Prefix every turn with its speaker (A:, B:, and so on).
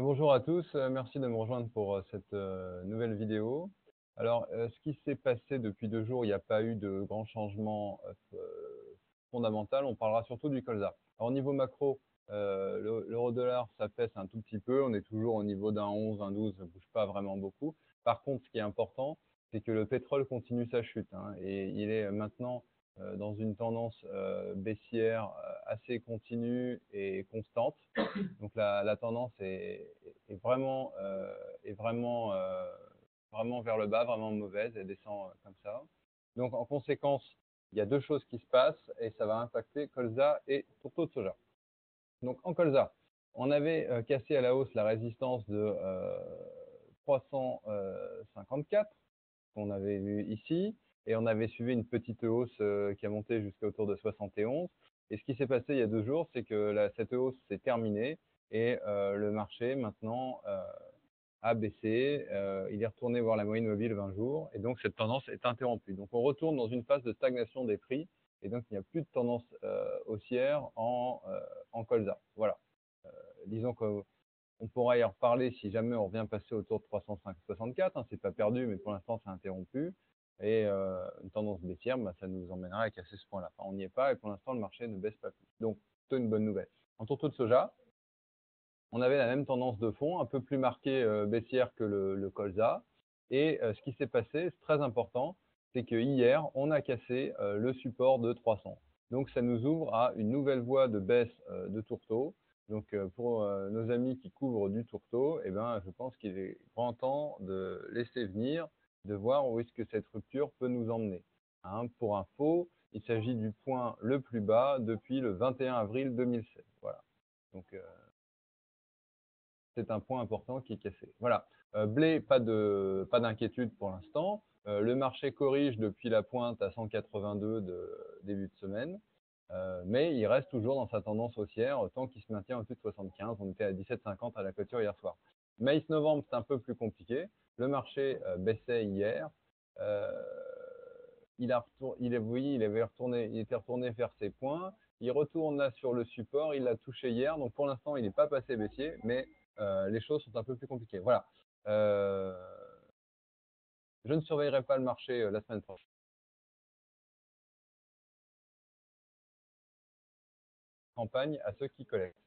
A: Bonjour à tous, merci de me rejoindre pour cette nouvelle vidéo. Alors, ce qui s'est passé depuis 2 jours, il n'y a pas eu de grand changement fondamental. On parlera surtout du colza. Alors, au niveau macro, l'euro-dollar, ça pèse un tout petit peu. On est toujours au niveau d'un 11, un 12, ça ne bouge pas vraiment beaucoup. Par contre, ce qui est important, c'est que le pétrole continue sa chute, hein, et il est maintenant dans une tendance baissière assez continue et constante. Donc la tendance est vraiment, vraiment vers le bas, vraiment mauvaise, elle descend comme ça. Donc en conséquence, il y a deux choses qui se passent et ça va impacter colza et tourteau de soja. Donc en colza, on avait cassé à la hausse la résistance de 354 qu'on avait vu ici, et on avait suivi une petite hausse qui a monté jusqu'à autour de 71. Et ce qui s'est passé il y a 2 jours, c'est que cette hausse s'est terminée et le marché maintenant a baissé. Il est retourné voir la moyenne mobile 20 jours et donc cette tendance est interrompue. Donc on retourne dans une phase de stagnation des prix et donc il n'y a plus de tendance haussière en colza. Voilà. Disons qu'on pourra y reparler si jamais on revient passer autour de 305-64, hein, c'est pas perdu, mais pour l'instant c'est interrompu. Et une tendance baissière, bah, ça nous emmènera à casser ce point-là. Enfin, on n'y est pas et pour l'instant le marché ne baisse pas plus. Donc, plutôt une bonne nouvelle. En tourteau de soja, on avait la même tendance de fond, un peu plus marquée baissière que le colza. Et ce qui s'est passé, c'est très important, c'est que hier, on a cassé le support de 300. Donc ça nous ouvre à une nouvelle voie de baisse de tourteau. Donc pour nos amis qui couvrent du tourteau, eh ben, je pense qu'il est grand temps de laisser venir, de voir où est-ce que cette rupture peut nous emmener. Hein, pour info, il s'agit du point le plus bas depuis le 21 avril 2016. Voilà. Donc c'est un point important qui est cassé. Voilà. Blé, pas d'inquiétude pour l'instant. Le marché corrige depuis la pointe à 182 de début de semaine, mais il reste toujours dans sa tendance haussière tant qu'il se maintient au-dessus de 75. On était à 17,50 à la clôture hier soir. Maïs-novembre, c'est un peu plus compliqué. Le marché baissait hier. Il était retourné faire ses points. Il retourne là sur le support. Il l'a touché hier. Donc pour l'instant, il n'est pas passé baissier, mais les choses sont un peu plus compliquées. Voilà. Euh, je ne surveillerai pas le marché la semaine prochaine. Campagne à ceux qui collectent.